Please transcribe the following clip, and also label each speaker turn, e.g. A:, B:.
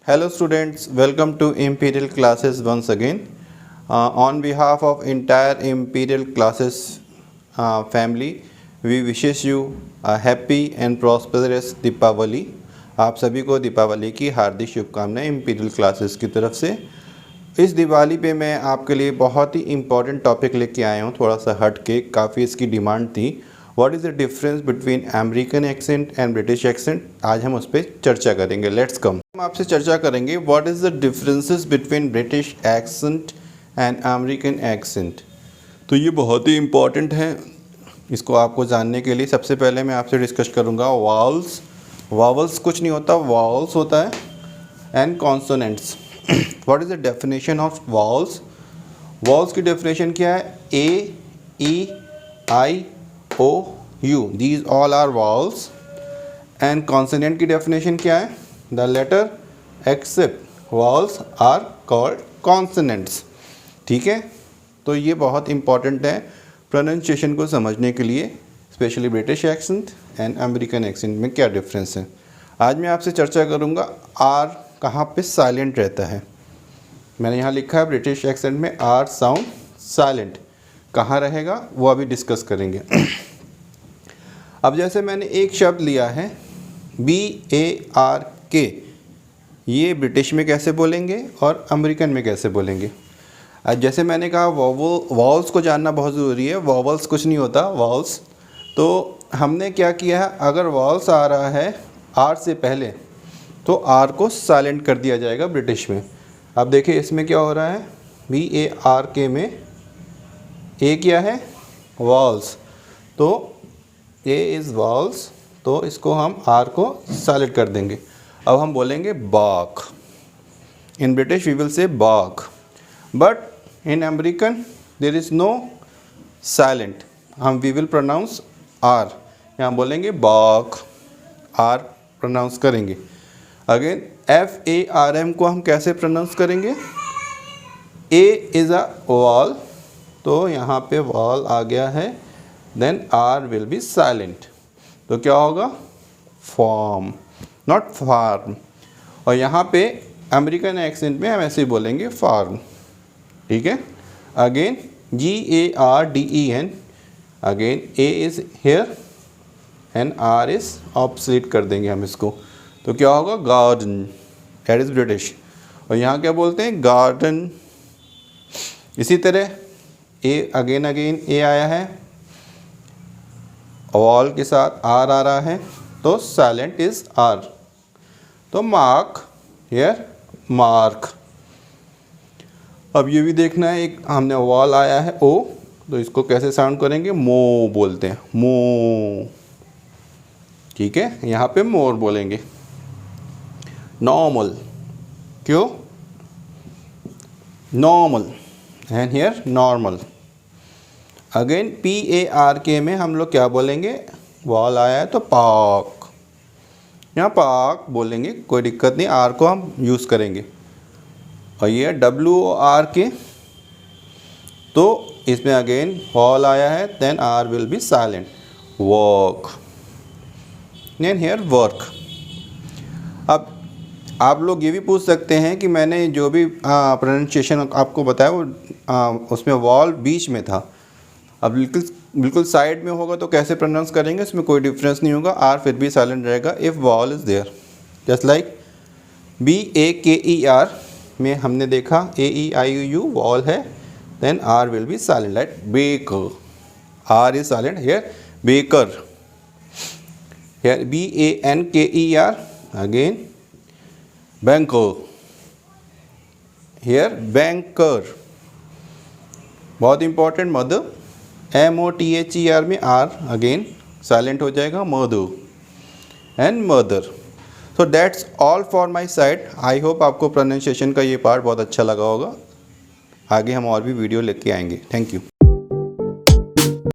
A: Hello students, welcome to Imperial Classes once again. On behalf of entire Imperial Classes family, we wishes you a happy and prosperous Deepawali. आप सभी को दीपावली की हार्दिक शुभकामनाएं imperial classes की तरफ से। इस दिवाली पे मैं आपके लिए बहुत ही इम्पॉर्टेंट टॉपिक लेके आया हूँ, थोड़ा सा हट के, काफ़ी इसकी डिमांड थी। What is the difference between American accent and British accent, आज हम उस पर चर्चा करेंगे। लेट्स कम, हम आपसे चर्चा करेंगे what is the differences between British accent and American accent. तो ये बहुत ही इम्पॉर्टेंट है, इसको आपको जानने के लिए सबसे पहले मैं आपसे डिस्कस करूँगा वावल्स। वावल्स कुछ नहीं होता, वावल्स होता है and consonants. What is the definition of vowels? Vowels की डेफिनेशन क्या है? A, E, I, O, U, these all are vowels. And consonant की डेफिनेशन क्या है? The letter except vowels are called consonants. ठीक है, तो ये बहुत इंपॉर्टेंट है प्रोनाउंसिएशन को समझने के लिए, specially British accent and American accent में क्या डिफरेंस है। आज मैं आपसे चर्चा करूँगा आर कहाँ पे साइलेंट रहता है। मैंने यहाँ लिखा है ब्रिटिश एक्सेंट में आर साउंड साइलेंट, कहाँ रहेगा वो अभी डिस्कस करेंगे। अब जैसे मैंने एक शब्द लिया है BARK, ये ब्रिटिश में कैसे बोलेंगे और अमेरिकन में कैसे बोलेंगे। आज जैसे मैंने कहा वावल्स को जानना बहुत ज़रूरी है। वावल्स कुछ नहीं होता, वावल्स। तो हमने क्या किया है, अगर वावल्स आ रहा है आर से पहले तो आर को साइलेंट कर दिया जाएगा ब्रिटिश में। अब देखिए इसमें क्या हो रहा है, BARK में ए क्या है? वावल्स, तो ए इज़ वावल्स, तो इसको हम आर को साइलेंट कर देंगे। अब हम बोलेंगे बाक। In British we will say bark, but in American there is no silent, हम वी विल प्रोनाउंस आर, यहाँ बोलेंगे बाक, आर प्रोनाउंस करेंगे। अगेन FARM को हम कैसे प्रोनाउंस करेंगे? ए इज़ अ वॉल, तो यहाँ पे वॉल आ गया है, then R will be silent, तो क्या होगा? Farm, not farm. और यहाँ पे अमेरिकन एक्सेंट में हम ऐसे ही बोलेंगे फार्म। ठीक है, again GARDEN, again A is here and R is obsolete कर देंगे हम इसको, तो क्या होगा? Garden, that is British. और यहाँ क्या बोलते हैं? गार्डन। इसी तरह ए, अगेन ए आया है, वॉल के साथ आर आ रहा है, तो साइलेंट इज आर। तो मार्क, हियर मार्क। अब ये भी देखना है, एक हमने वॉल आया है ओ, तो इसको कैसे साउंड करेंगे? मो बोलते हैं, मो। ठीक है, यहाँ पे मोर बोलेंगे। नॉर्मल, क्यों? Normal, and here normal. Again PARK में हम लोग क्या बोलेंगे? वॉल आया है तो पार्क, यहाँ पार्क बोलेंगे, कोई दिक्कत नहीं, आर को हम यूज़ करेंगे। और ये WORK, तो इसमें अगेन वॉल आया है, then R will be silent, walk, and here work. अब आप लोग ये भी पूछ सकते हैं कि मैंने जो भी प्रोनाउंसिएशन आपको बताया वो उसमें वॉल बीच में था, अब बिल्कुल साइड में होगा तो कैसे प्रोनाउंस करेंगे? इसमें कोई डिफरेंस नहीं होगा, आर फिर भी साइलेंट रहेगा if vowel is there. Just like BAKER में हमने देखा AEIOU वॉल है, then R will be silent, like baker, R is silent, here baker, here BANKER, again banker, here banker. बहुत इंपॉर्टेंट, मदर, MOTHER में R again silent हो जाएगा, Madhu and mother. So that's all for my side. I hope आपको pronunciation का ये part बहुत अच्छा लगा होगा। आगे हम और भी वीडियो लेके आएंगे। Thank you.